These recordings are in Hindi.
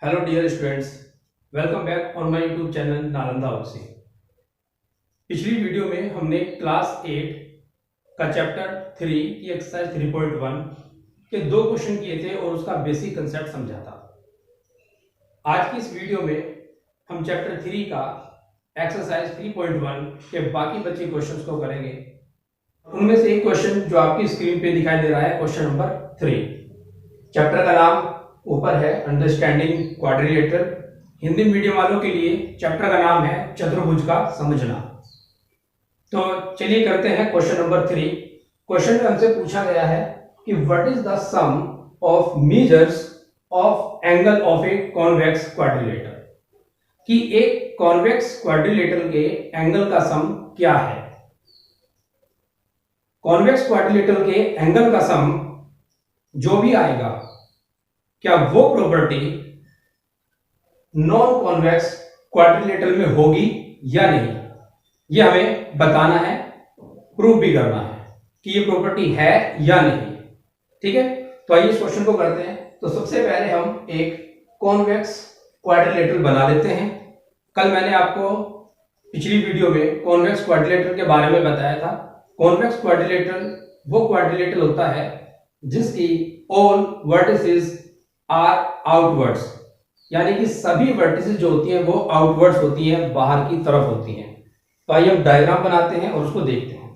Hello dear students, welcome back on my YouTube channel Nalanda से। पिछली वीडियो में हमने क्लास 8 का चैप्टर 3 की एक्सरसाइज 3.1 के दो क्वेश्चन किए थे और उसका बेसिक कंसेप्ट समझा था। आज की इस वीडियो में हम चैप्टर 3 का एक्सरसाइज 3.1 के बाकी बचे क्वेश्चंस को करेंगे। उनमें से एक क्वेश्चन जो आपकी स्क्रीन पे दिखाई दे रहा है, क्वेश्चन नंबर 3। चैप्टर का नाम ऊपर है, अंडरस्टैंडिंग क्वाड्रिलेटरल। हिंदी मीडियम वालों के लिए चैप्टर का नाम है चतुर्भुज का समझना। तो चलिए करते हैं क्वेश्चन नंबर 3। क्वेश्चन में हमसे पूछा गया है कि what is the sum of measures of angle of a convex quadrilateral, कि एक कॉन्वेक्स क्वाड्रिलेटरल के एंगल का सम क्या है। कॉन्वेक्स क्वाड्रिलेटरल के एंगल का सम जो भी आएगा, क्या वो प्रॉपर्टी नॉन कॉन्वेक्स क्वाड्रिलेटरल में होगी या नहीं, ये हमें बताना है, प्रूव भी करना है कि ये प्रॉपर्टी है या नहीं। ठीक है, तो आइए इस क्वेश्चन को करते हैं। तो सबसे पहले हम एक कॉन्वेक्स क्वाड्रिलेटरल बना लेते हैं। कल मैंने आपको पिछली वीडियो में कॉन्वेक्स क्वाड्रिलेटरल के बारे में बताया था। कॉन्वेक्स क्वाड्रिलेटरल वो क्वाड्रिलेटरल होता है जिसकी ऑल वर्टिसेस आर आउटवर्ड्स, यानी कि सभी वर्टिसेस जो होती हैं वो आउटवर्ड्स होती हैं, बाहर की तरफ होती हैं। तो आइए हम डायग्राम बनाते हैं और उसको देखते हैं।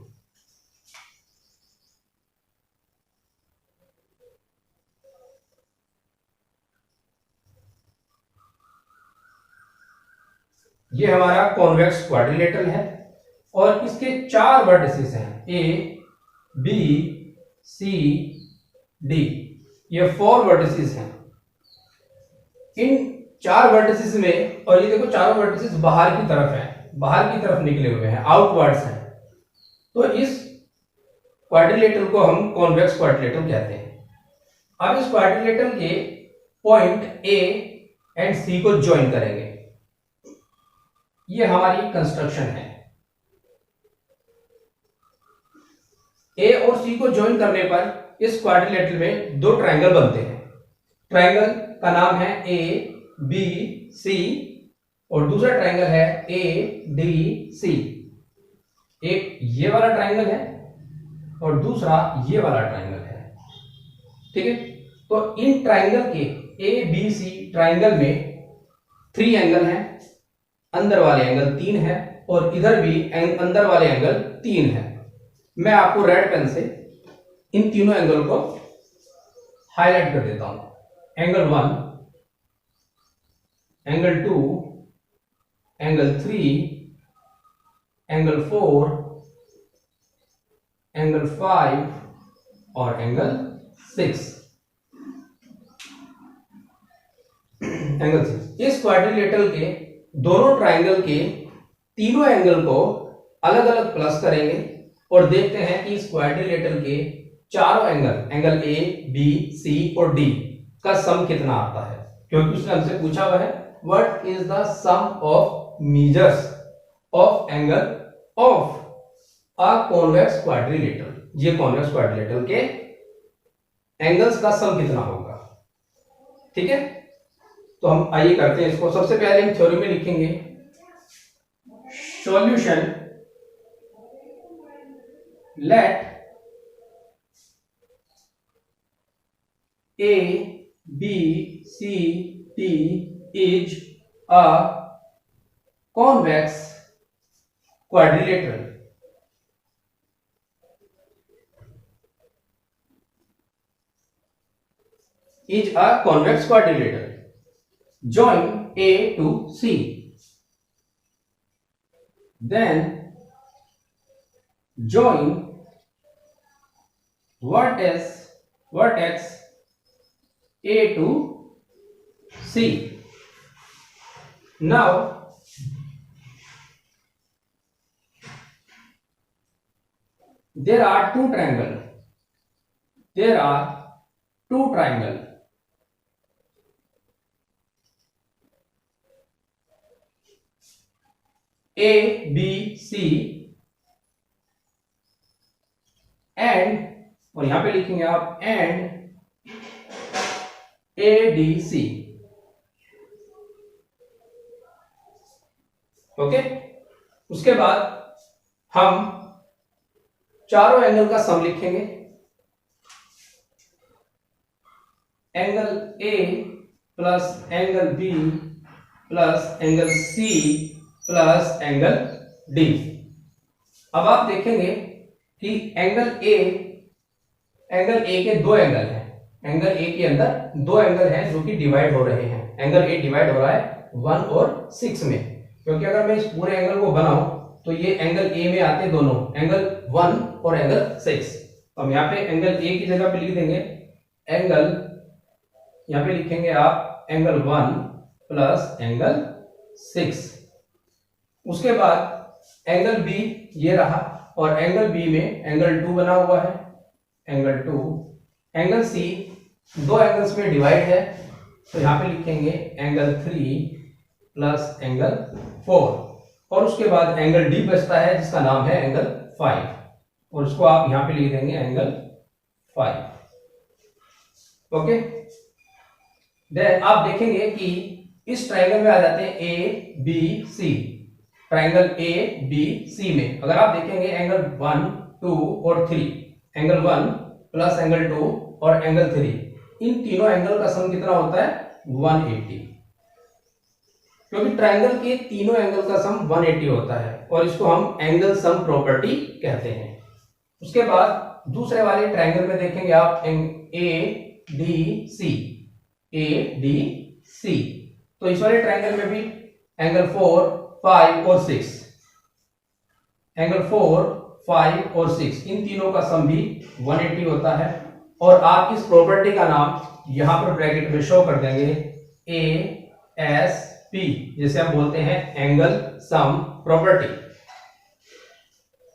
ये हमारा कॉन्वेक्स क्वाड्रिलेटरल है और इसके चार वर्टिसेस हैं, ए बी सी डी, ये 4 वर्टिसेस हैं। इन चार वर्टिसेस में, और ये देखो चारों वर्टिसेस बाहर की तरफ हैं, बाहर की तरफ निकले हुए हैं, आउटवर्ड्स हैं। तो इस क्वाड्रिलेटरल को हम कॉन्वेक्स क्वाड्रिलेटरल कहते हैं। अब इस क्वाड्रिलेटरल के पॉइंट ए एंड सी को ज्वाइन करेंगे। ये हमारी कंस्ट्रक्शन है। ए और सी को ज्वाइन करने पर इस क्वाड्रिलेटरल में दो ट्रायंगल बनते हैं। ट्रायंगल का नाम है ए बी सी और दूसरा ट्रायंगल है ए डी सी। एक ये वाला ट्रायंगल है और दूसरा ये वाला ट्रायंगल है। ठीक है, तो इन ट्रायंगल के ए बी सी ट्रायंगल में 3 एंगल हैं। अंदर वाले एंगल 3 है और इधर भी अंदर वाले एंगल 3 है। मैं आपको रेड पेन से इन तीनों एंगल को हाईलाइट कर देता हूं। Angle 1, angle 2, angle 3, angle 4, angle 5 और एंगल 6। एंगल 6 इस क्वाड्रिलेटरल के दोनों ट्रायंगल के तीनों एंगल को अलग अलग प्लस करेंगे और देखते हैं कि इस क्वाड्रिलेटरल के चारों angle, angle A B C और डी का सम कितना आता है। क्योंकि उसने हमसे पूछा हुआ है what is the sum of measures of angle of a convex quadrilateral. ये कॉन्वेक्स क्वाड्रिलेटरल के एंगल्स का सम कितना होगा। ठीक है, तो हम आइए करते हैं इसको। सबसे पहले हम थ्योरी में लिखेंगे solution, let A B C D is a convex quadrilateral. Is a convex quadrilateral. Join A to C. Then join vertex A to C. Now there are two triangles. There are two triangles. A B C and, और यहां पे लिखेंगे आप एंड ADC। ओके, उसके बाद हम चारों एंगल का सम लिखेंगे। Angle A plus angle B plus angle C plus angle D. अब आप देखेंगे कि एंगल ए के दो एंगल हैं। एंगल ए के अंदर दो एंगल हैं जो कि डिवाइड हो रहे हैं। एंगल ए डिवाइड हो रहा है 1 और 6 में, क्योंकि अगर मैं इस पूरे एंगल को बनाऊं तो ये एंगल ए में आते दोनों, एंगल 1 और एंगल 6। तो हम यहाँ पे एंगल ए की जगह पे लिख देंगे एंगल, यहाँ पे लिखेंगे आप एंगल 1 प्लस एंगल 6। उसके बाद एंगल बी ये रहा, और एंगल बी में एंगल 2 बना हुआ है, एंगल 2। एंगल सी दो एंगल्स में डिवाइड है, तो यहां पे लिखेंगे एंगल 3 प्लस एंगल 4। और उसके बाद एंगल डी बचता है जिसका नाम है एंगल 5, और उसको आप यहां पे लिख देंगे एंगल 5। ओके, देन आप देखेंगे कि इस ट्रायंगल में आ जाते हैं A B C. Triangle A B C में अगर आप देखेंगे एंगल 1 2 और 3, एंगल 1 प्लस एंगल 2 और एंगल 3, इन तीनों एंगल का सम कितना होता है 180, क्योंकि ट्रायंगल के तीनों एंगल का सम 180 होता है, और इसको हम एंगल सम प्रॉपर्टी कहते हैं। उसके बाद दूसरे वाले ट्रायंगल में देखेंगे आप A D C, A D C. तो इस वाले ट्रायंगल में भी एंगल 4 5 और 6, एंगल 4 5 और 6, इन तीनों का सम भी 180 होता है। और आप इस प्रॉपर्टी का नाम यहां पर ब्रैकेट में शो कर देंगे ए एस पी, जिसे हम बोलते हैं एंगल सम प्रॉपर्टी।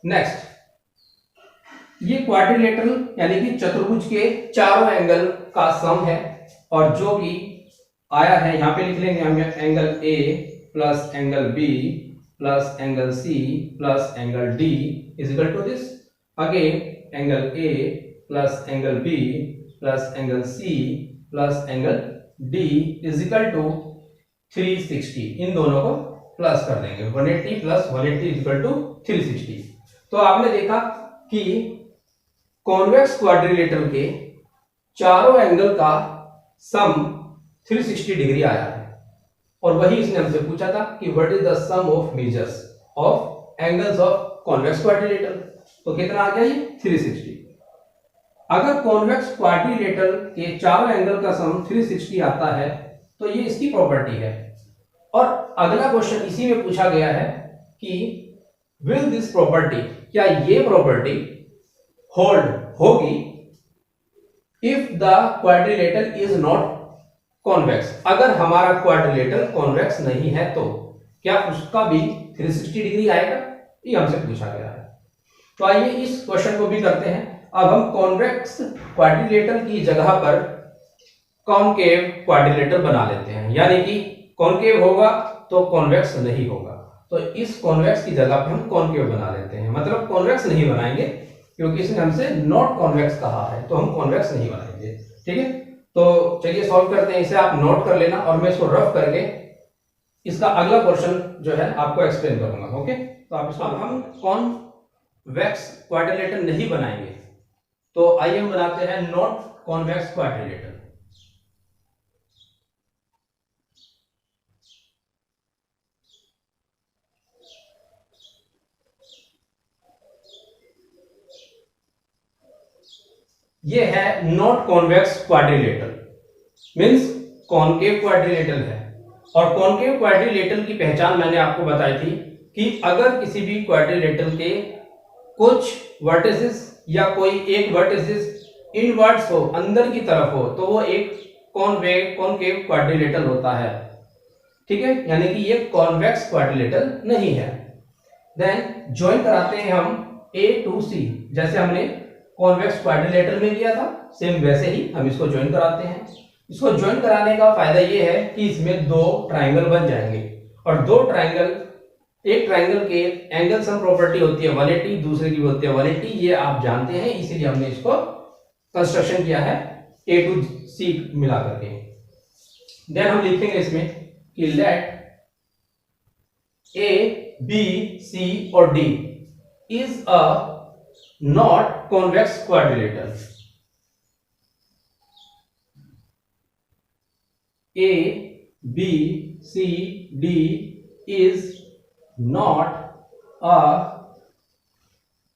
नेक्स्ट, ये क्वाड्रिलेटरल यानी कि चतुर्भुज के चारों एंगल का सम है, और जो भी आया है यहां पे लिख लेंगे हम angle A plus angle B plus angle C plus angle D is equal to this. Again angle A plus angle B plus angle C plus angle D is equal to 360। इन दोनों को प्लस कर देंगे, 180 प्लस 180 इज इक्वल टू 360। तो आपने देखा कि कॉन्वेक्स क्वाड्रिलेटरल के चारों एंगल का सम 360 डिग्री आया है, और वही इसने हमसे पूछा था कि what is the sum of measures of angles of convex quadrilateral. तो कितना आ गया ये 360। अगर कॉन्वेक्स क्वाड्रिलेटरल के चारों एंगल का सम 360 आता है तो ये इसकी प्रॉपर्टी है। और अगला क्वेश्चन इसी में पूछा गया है कि विल दिस प्रॉपर्टी, क्या ये प्रॉपर्टी होल्ड होगी if the quadrilateral is not convex. अगर हमारा क्वाड्रिलेटरल कॉन्वेक्स नहीं है तो क्या उसका भी 360 डिग्री आएगा, ये हमसे पूछा गया है। तो आइए इस क्वेश्चन को भी करते हैं। अब हम कॉन्वेक्स क्वाड्रिलेटरल की जगह पर कॉनकेव क्वाड्रिलेटरल बना लेते हैं, यानी कि कॉनकेव होगा तो कॉन्वेक्स नहीं होगा, तो इस कॉन्वेक्स की जगह पे हम कॉनकेव बना लेते हैं। मतलब कॉन्वेक्स नहीं बनाएंगे क्योंकि इसने हमसे नॉट कॉन्वेक्स कहा है, तो हम कॉन्वेक्स नहीं बनाएंगे। ठीक है, तो चलिए सॉल्व करते हैं। इसे आप नोट कर लेना, और मैं इसको रफ करके इसका अगला क्वेश्चन जो है आपको एक्सप्लेन करूंगा। ओके, तो आप इसको हम कॉन्वेक्स क्वाड्रिलेटरल नहीं बनाएंगे, तो आइए हम बनाते हैं नॉट कॉन्वेक्स क्वाड्रिलेटरल। ये है not convex quadrilateral, means concave quadrilateral है। और कॉनकेव क्वाड्रिलेटरल की पहचान मैंने आपको बताई थी कि अगर किसी भी क्वाड्रिलेटरल के कुछ वर्टिसेस या कोई एक वर्टिसेस इनवर्ट्स हो, अंदर की तरफ हो, तो वो एक कॉनकेव क्वाड्रिलेटरल होता है। ठीक है, यानी कि ये कॉन्वेक्स क्वाड्रिलेटरल नहीं है। देन ज्वाइन कराते हैं हम ए टू सी, जैसे हमने कॉन्वेक्स क्वाड्रिलेटरल में लिया था, सेम वैसे ही हम इसको ज्वाइन कराते हैं। इसको ज्वाइन कराने का फायदा ये है कि इसमें दो ट्राइंगल बन जाएंगे, और दो ट्राइंगल, एक ट्राइंगल के एंगल सम प्रॉपर्टी होती है 180, दूसरे की होती है 180, ये आप जानते हैं, इसीलिए हमने इसको कंस्ट्रक्शन किया है ए टू सी मिला करके। देन हम लिखेंगे इसमें कि लेट A, B, C और D is a not convex quadrilateral. A, B, C, D is not a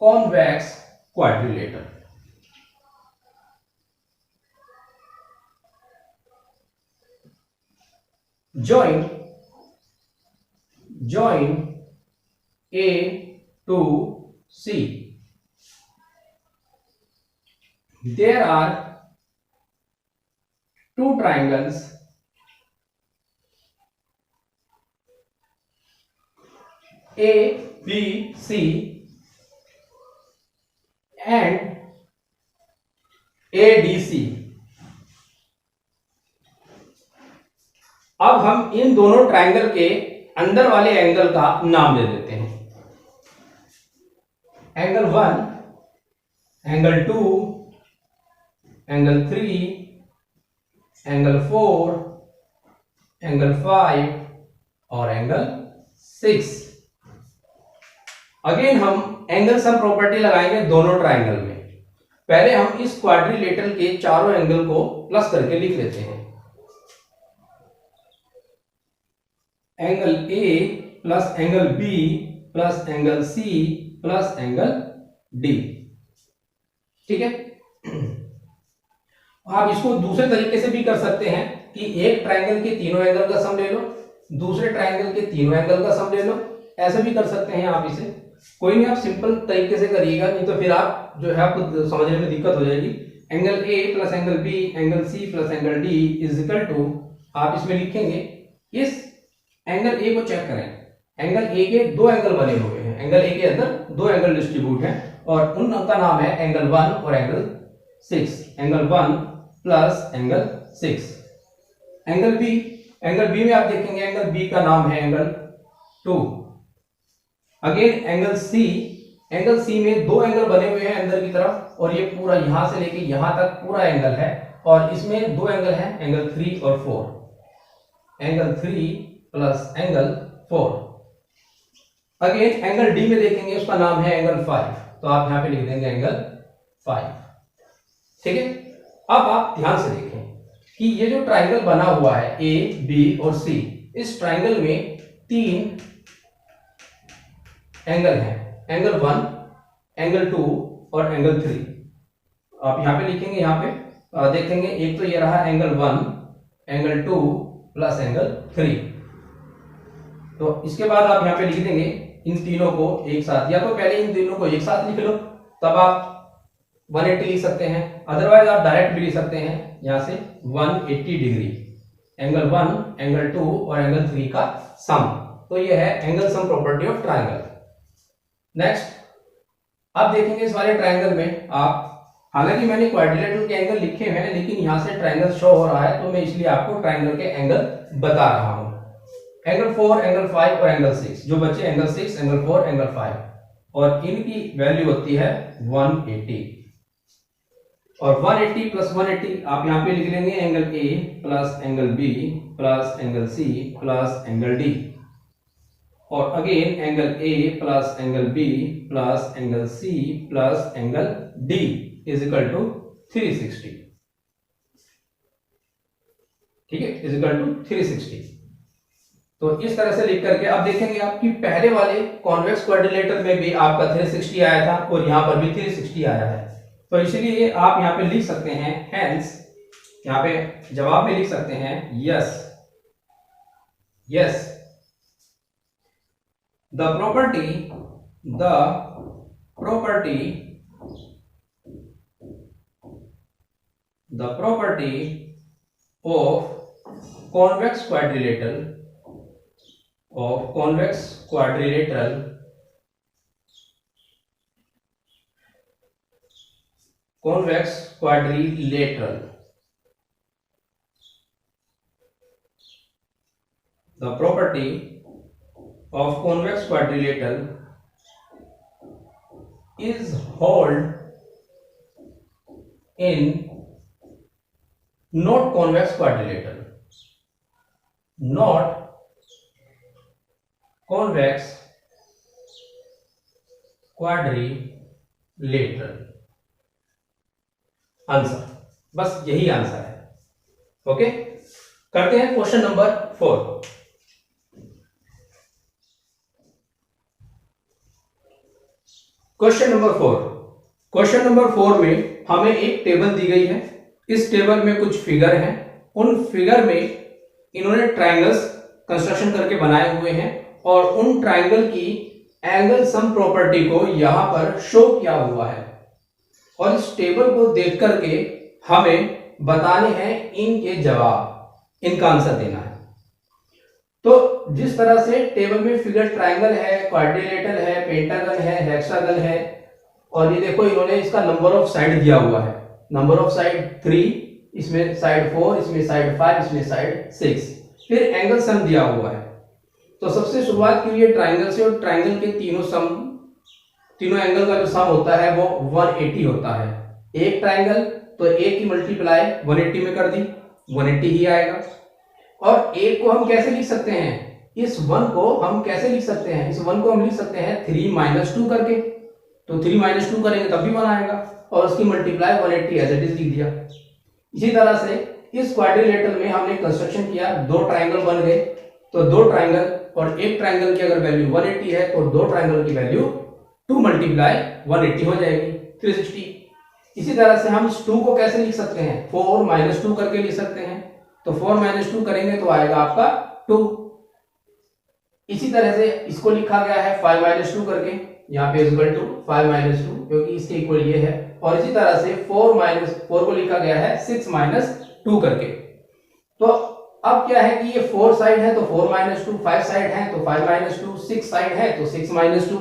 convex quadrilateral. Join A to C. There are two triangles A, B, C and ADC. अब हम इन दोनों ट्रायंगल के अंदर वाले एंगल का नाम दे देते हैं। Angle 1, angle 2, angle 3, angle 4, angle 5 और एंगल 6। अगेन हम एंगल सम प्रॉपर्टी लगाएंगे दोनों ट्रायंगल में। पहले हम इस क्वाड्रिलेटरल के चारों एंगल को प्लस करके लिख लेते हैं। Angle A plus angle B plus angle C plus angle D. ठीक है, आप इसको दूसरे तरीके से भी कर सकते हैं कि एक ट्रायंगल के तीनों एंगल का सम ले लो, दूसरे ट्रायंगल के तीनों एंगल का सम ले लो, ऐसे भी कर सकते हैं आप इसे। कोई नहीं, आप सिंपल तरीके से करिएगा, नहीं तो फिर आप जो है आपको समझने में दिक्कत हो जाएगी। Angle A plus angle B angle C plus angle D is equal to, आप इसमें लिखेंगे, इस एंगल ए को चेक करें, एंगल ए के दो एंगल बने हुए हैं, एंगल ए के अंदर दो एंगल डिस्ट्रीब्यूट हैं और उनका नाम है एंगल 1 और angle 6। Angle 1 plus angle 6। Angle B में आप देखेंगे एंगल बी का नाम है एंगल 2। अगेन एंगल सी में दो एंगल बने हुए हैं अंदर की तरफ और ये पूरा यहां से लेके यहां तक पूरा एंगल है और इसमें दो एंगल है एंगल 3 और 4। Angle 3 plus angle 4। Again angle D में देखेंगे उसका नाम है एंगल 5, तो आप यहां पे लिख देंगे एंगल 5। ठीक है, अब आप ध्यान से देखें कि ये जो ट्रायंगल बना हुआ है ए बी और सी, इस ट्रायंगल में तीन एंगल हैं, एंगल 1, एंगल 2 और एंगल 3। आप यहां पे लिखेंगे, यहां पे देखेंगे, एक तो ये रहा एंगल 1, एंगल 2 प्लस एंगल 3। तो इसके बाद आप यहां पे लिख देंगे इन तीनों को एक साथ, या तो पहले इन तीनों को एक साथ लिख लो, तब आप 180 लिख सकते हैं, अदरवाइज आप डायरेक्ट भी लिख सकते हैं यहां से 180 डिग्री। एंगल 1, एंगल 2 और एंगल 3 का सम, तो ये है angle sum property of triangle. Next, अब देखेंगे इस वाले ट्रायंगल में आप, हालांकि मैंने क्वाड्रिलेटरल के एंगल लिखे हैं लेकिन यहां से ट्रायंगल शो हो रहा है, तो मैं इसलिए आपको ट्रायंगल के एंगल बता रहा हूं। एंगल 4, एंगल 5 और एंगल 6, जो बच्चे एंगल 6, एंगल 4, एंगल 5, और इनकी वैल्यू होती है 180। और 180 प्लस 180 आप यहां पे लिख लेंगे angle A plus angle B plus angle C plus angle D, और again angle A plus angle B plus angle C plus angle D is equal to 360। ठीक है, इज इक्वल टू 360। तो इस तरह से लिख करके अब देखेंगे आपकी पहले वाले कॉन्वेक्स क्वाड्रिलेटरल में भी आपका 360 आया था और यहां पर भी 360 आया है, तो इसलिए आप यहां पे लिख सकते हैं, हेंस यहां पे जवाब में लिख सकते हैं yes the property of convex quadrilateral the property of convex quadrilateral is hold in not convex quadrilateral convex quadrilateral. Answer, बस यही आंसर है। ओके, करते हैं क्वेश्चन नंबर 4। क्वेश्चन नंबर 4 में हमें एक टेबल दी गई है। इस टेबल में कुछ फिगर हैं। उन फिगर में इन्होंने ट्रायंगल्स कंस्ट्रक्शन करके बनाए हुए हैं और उन ट्रायंगल की एंगल सम प्रॉपर्टी को यहां पर शो किया हुआ है और इस टेबल को देख करके हमें बताने हैं इनके जवाब, इनका आंसर देना है। तो जिस तरह से टेबल में फिगर ट्रायंगल है, क्वाड्रिलेटरल है, पेंटागन है, हेक्सागन है और ये देखो इन्होंने इसका नंबर ऑफ साइड दिया हुआ है। नंबर ऑफ साइड 3, इसमें साइड 4, इसमें साइड 5, इसमें साइड 6। फिर एंगल सम दिया हुआ है। तो सबसे शुरुआत की हुई है ट्रायंगल से और ट्रायंगल के तीनों एंगल का जो सम होता है वो 180 होता है। एक ट्रायंगल तो एक की मल्टीप्लाई 180 में कर दी, 180 ही आएगा। और एक को हम कैसे लिख सकते हैं, इस 1 को हम कैसे लिख सकते हैं, इस 1 को हम लिख सकते हैं 3 - 2 करके। तो 3 - 2 करेंगे तब भी 1 आएगा और उसकी मल्टीप्लाई 180 एज इट इज लिख दिया। इसी तरह से इस क्वाड्रिलेटरल में हमने कंस्ट्रक्शन किया, 2 ट्रायंगल बन गए। तो 2 ट्रायंगल और एक ट्रायंगल की अगर वैल्यू 180 है तो 2 ट्रायंगल की वैल्यू 2 × 180 हो जाएगी, 360। इसी तरह से हम इस 2 को कैसे लिख सकते हैं, 4 - 2 करके लिख सकते हैं। तो 4 - 2 करेंगे तो आएगा आपका 2। इसी तरह से इसको लिखा गया है 5 - 2 करके, यहाँ पे इक्वल टू 5 - 2 क्योंकि इसके इक्वल ये है। और इसी तरह से 4 को लिखा गया है 6 - 2 करके। तो अब क्या है कि ये 4 साइड है तो 4 - 2, 5 साइड है तो 5 - 2, 6 साइड है तो 6 - 2।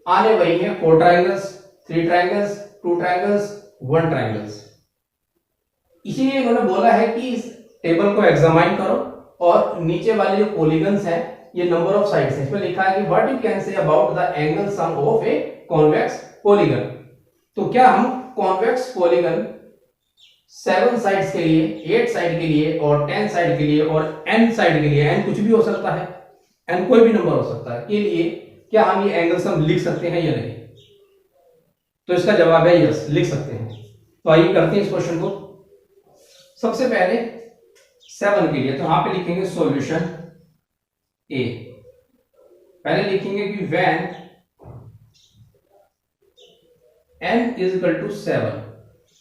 आने वही है 4 ट्रायंगल्स, 3 ट्रायंगल्स, 2 ट्रायंगल्स, 1 ट्रायंगल्स। इसीलिए इन्होंने बोला है कि इस टेबल को एग्जामाइन करो और नीचे वाले जो पॉलीगन्स हैं ये नंबर ऑफ साइड्स हैं। इसमें लिखा है कि what you can say about the angle sum of a convex polygon. तो क्या हम कॉन्वेक्स पॉलीगन 7 साइड्स के लिए, 8 साइड के लिए और 10 साइड के लिए और n साइड के लिए, n कुछ भी हो सकता है, n कोई भी नंबर हो सकता है, के लिए क्या हम ये एंगल सम लिख सकते हैं या नहीं? तो इसका जवाब है यस, लिख सकते हैं। तो आइए करते हैं इस क्वेश्चन को। सबसे पहले 7 के लिए तो यहां पे लिखेंगे सॉल्यूशन ए। पहले लिखेंगे कि व्हेन n = 7।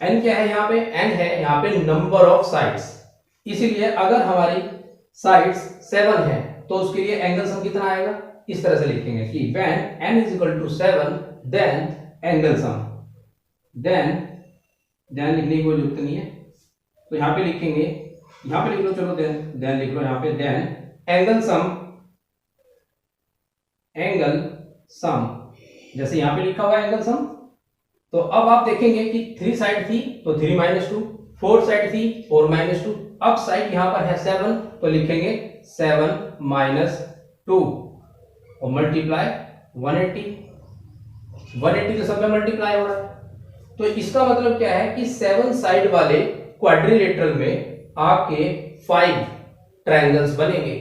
n क्या है यहाँ पे, n है यहाँ पे नंबर ऑफ साइड्स। इसीलिए अगर हमारी साइड्स 7 है तो उसके लिए एंगल सम कितना आएगा, इस तरह से लिखेंगे कि when n = 7 then angle sum. देन लिखने की कोई जरूरत नहीं है तो यहाँ पे लिखेंगे, यहाँ पे लिख लो, चलो देन लिख लो यहाँ पे, देन एंगल सम जैसे यहाँ पे लिखा हुआ है एंगल सम। तो अब आप देखेंगे कि 3 साइड थी तो 3 - 2, 4 साइड थी 4 - 2। अब साइड यहाँ पर है 7 तो लिखेंगे 7 - 2 और मल्टीप्लाई 180। 180 तो सब में मल्टीप्लाई हो रहा है। तो इसका मतलब क्या है कि 7 साइड वाले क्वाड्रिलेटरल में आपके 5 ट्रायंगल्स बनेंगे।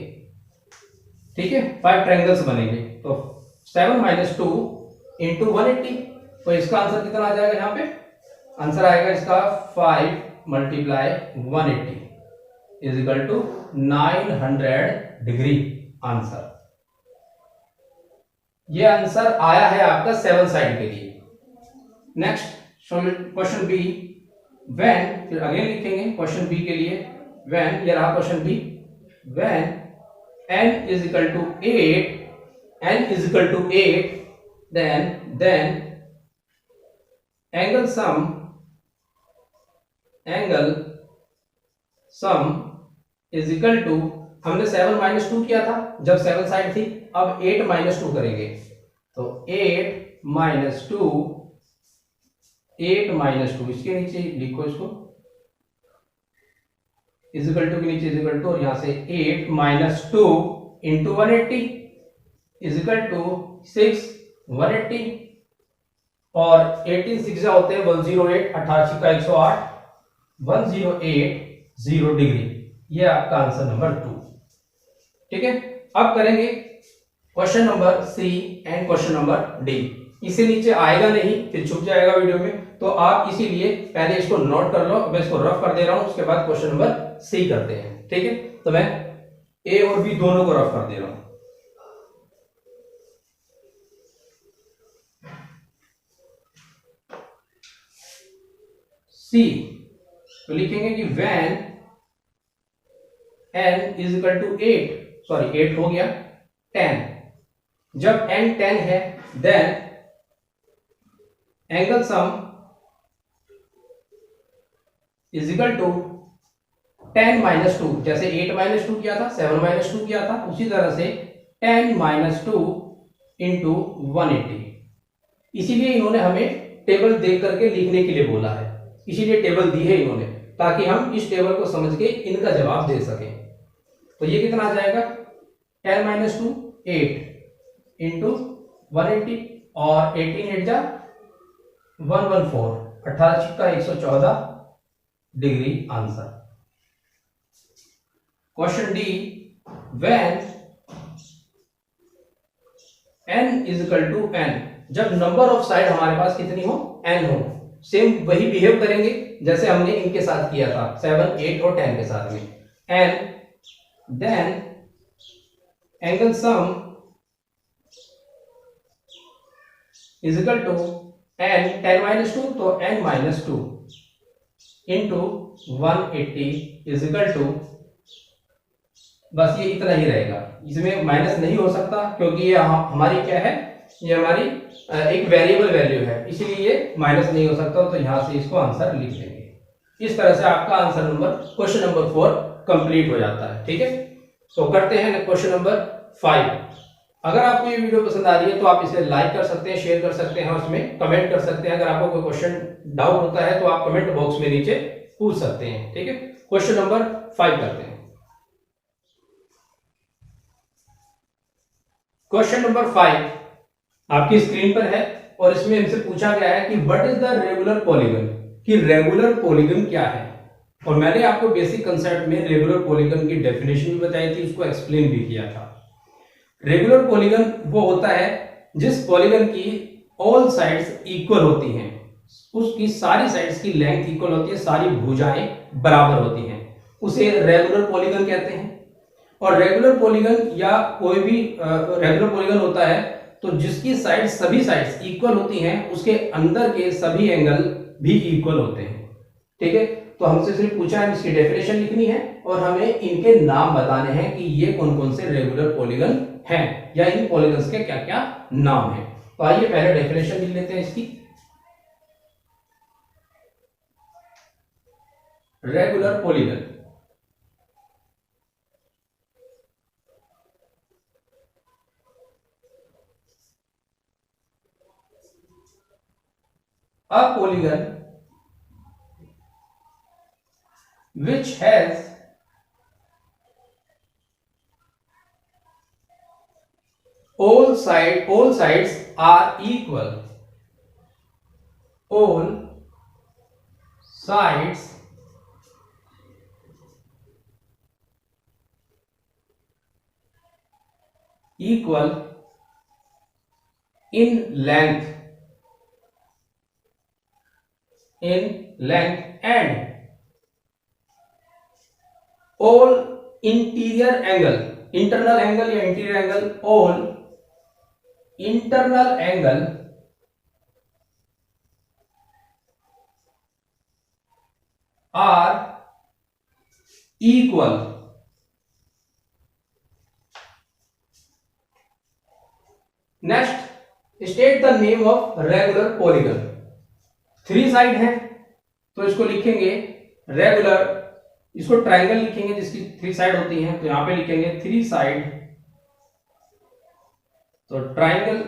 ठीक है, 5 ट्रायंगल्स बनेंगे। तो 7 - 2 × 180। तो इसका आंसर कितना आ जाएगा, यहाँ पे आंसर आएगा इसका 5 × 180 = 900 डिग्री आंसर। ये आंसर आया है आपका 7 साइड के लिए। नेक्स्ट क्वेश्चन बी, व्हेन, फिर अगेन लिखेंगे क्वेश्चन बी के लिए, व्हेन, ये रहा question B, when n = 8, then angle sum = हमने 7 - 2 किया था जब 7 साइड थी, अब 8 - 2 करेंगे तो 8 - 2 इसके नीचे लिखो, इसको इक्वल टू के नीचे इक्वल टू और यहां से 8 - 2 × 180 = 6 180 और 18 6 होते हैं 108, 88 का 108, 1080 डिग्री। ये आपका आंसर नंबर 2। ठीक है, अब करेंगे question number C and question number D. इससे नीचे आएगा नहीं, फिर छुप जाएगा वीडियो में, तो आप इसीलिए पहले इसको नोट कर लो। मैं इसको रफ कर दे रहा हूं, उसके बाद क्वेश्चन नंबर सी करते हैं, ठीक है। तो मैं ए और बी दोनों को रफ कर दे रहा हूं। सी तो लिखेंगे कि when n is equal to 8, sorry 8 हो गया, 10, जब n 10 है then angle sum is equal to 10 minus 2, जैसे 8 माइनस 2 किया था, 7 माइनस 2 किया था, उसी तरह से 10 माइनस 2 इंटू 180। इसीलिए इन्होंने हमें टेबल देख करके लिखने के लिए बोला है, इसीलिए टेबल दी है इन्होंने, ताकि हम इस टेबल को समझ के इनका जवाब दे सकें। तो ये कितना आ जाएगा, 10 माइनस 2 8 इंटू 180, और 18 8 जा 114, 18 छिक्का 114 degree answer. Question D, when n is equal to n, जब नंबर ऑफ साइड हमारे पास कितनी हो, n हो। सेम वही बिहेव करेंगे जैसे हमने इनके साथ किया था 7 8 और 10 के साथ में। And then angle sum is equal to n 10 minus 2, तो n minus 2 into 180 is equal to, बस ये इतना ही रहेगा, इसमें माइनस नहीं हो सकता क्योंकि ये हमारी क्या है, ये हमारी एक वेरिएबल वैल्यू है, इसीलिए ये माइनस नहीं हो सकता। तो यहां से इसको आंसर लिख देंगे। इस तरह से आपका answer number question number 4 complete हो जाता है, ठीक है। तो करते हैं क्वेश्चन नंबर 5। अगर आपको ये वीडियो पसंद आ रही है तो आप इसे लाइक कर सकते हैं, शेयर कर सकते हैं, उसमें कमेंट कर सकते हैं। अगर आपको कोई क्वेश्चन डाउट होता है तो आप कमेंट बॉक्स में नीचे पूछ सकते हैं, ठीक है। क्वेश्चन नंबर 5 करते हैं। क्वेश्चन नंबर 5 आपकी स्क्रीन पर है और इसमें हमसे पूछा गया है कि what is the regular polygon, कि रेगुलर पॉलीगन क्या है। और मैंने आपको बेसिक कंसेप्ट में रेगुलर पॉलीगन की डेफिनेशन भी बताई थी, उसको एक्सप्लेन भी किया था। रेगुलर पॉलीगन वो होता है जिस पॉलीगन की ऑल साइड्स इक्वल होती हैं, उसकी सारी साइड्स की लेंथ इक्वल होती है, सारी भुजाएं बराबर होती हैं, उसे रेगुलर पॉलीगन कहते हैं। और रेगुलर पॉलीगन या कोई भी रेगुलर पॉलीगन होता है तो जिसकी साइड सभी साइड्स इक्वल होती हैं, उसके अंदर के सभी एंगल भी इक्वल होते हैं, ठीक है। तो हमसे सिर्फ पूछा है, इसकी डेफिनेशन लिखनी है और हमें इनके नाम बताने हैं कि ये कौन कौन से रेगुलर पॉलीगन हैं या इन पॉलीगन्स के क्या क्या नाम हैं। तो आइए पहले डेफिनेशन लिख लेते हैं इसकी। Regular polygon, a polygon which has all sides are equal, all sides equal in length and all interior angle, internal angle या interior angle, all internal angle are equal। Next, state the name of regular polygon. 3 side है तो इसको लिखेंगे रेगुलर, इसको ट्राइंगल लिखेंगे जिसकी 3 साइड होती हैं, तो यहां पे लिखेंगे 3 साइड, तो ट्राइंगल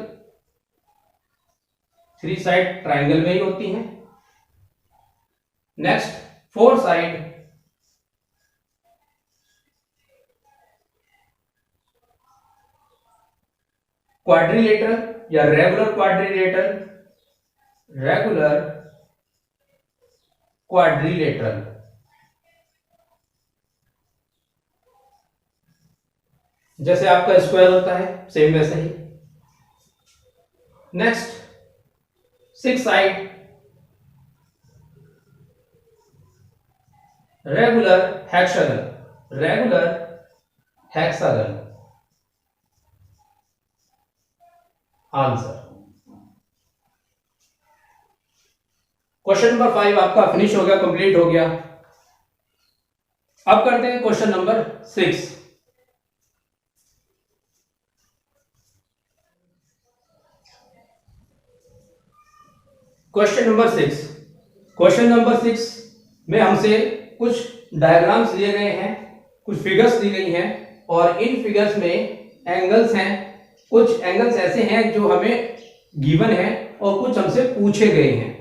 3 साइड ट्राइंगल में ही होती हैं। नेक्स्ट, 4 साइड क्वाड्रिलेटरल या रेगुलर क्वाड्रिलेटरल, रेगुलर क्वाड्रिलेटरल। जैसे आपका स्क्वायर होता है सेम वैसे ही। Next 6 side regular hexagon, regular hexagon answer. Question number 5 आपका फिनिश हो गया, कंप्लीट हो गया। अब करते हैं question number 6। Question number 6, question number 6 में हमसे कुछ डायग्राम्स दिए गए हैं, कुछ फिगर्स दी गई हैं और इन फिगर्स में एंगल्स हैं। कुछ एंगल्स ऐसे हैं जो हमें गिवन है और कुछ हमसे पूछे गए हैं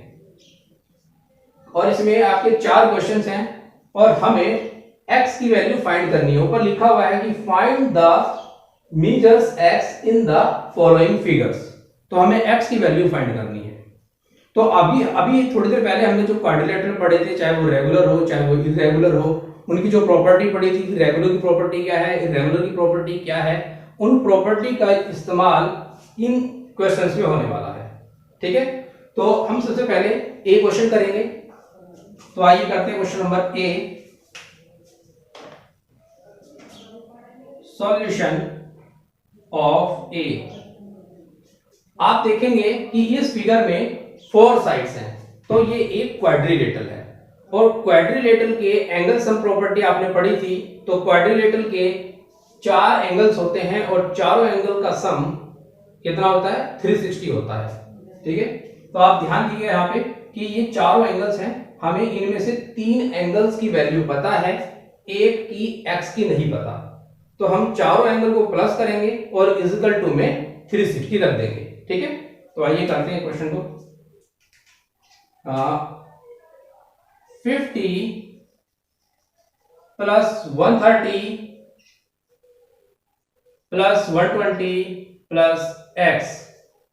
और इसमें आपके 4 क्वेश्चंस हैं और हमें x की वैल्यू फाइंड करनी है। ऊपर लिखा हुआ है कि find the measures x in the following figures, तो हमें x की वैल्यू फाइंड करनी है। तो अभी थोड़ी देर पहले हमने जो क्वाड्रिलेटरल पढ़े थे, चाहे वो रेगुलर हो चाहे वो इरेगुलर हो, उनकी जो प्रॉपर्टी पढ़ी थी, रेगुलर की प्रॉपर्टी क्या है, इरेगुलर की प्रॉपर्टी क्या है, उन प्रॉपर्टी का इस्तेमाल इन क्वेश्चंस में होने वाला है। ठीक है, तो हम सबसे पहले ए क्वेश्चन करेंगे। तो आइए करते हैं question number A. Solution of A. आप देखेंगे कि इस फिगर में 4 साइड्स हैं, तो ये एक क्वाड्रिलेटरल है और क्वाड्रिलेटरल के एंगल सम प्रॉपर्टी आपने पढ़ी थी। तो क्वाड्रिलेटरल के 4 एंगल्स होते हैं और चारों एंगल का सम कितना होता है, 360 होता है। ठीक है, तो आप ध्यान दीजिए यहाँ पे कि ये चारों एंगल्स हैं, हमें इनमें से 3 एंगल्स की वैल्यू पता है, एक की x की नहीं पता। तो हम चारों एंगल को प्लस करेंगे और इक्वल टू में 360 रख देंगे। ठीक है, तो आइए करते हैं क्वेश्चन को। 50 प्लस 130 प्लस 120 प्लस x,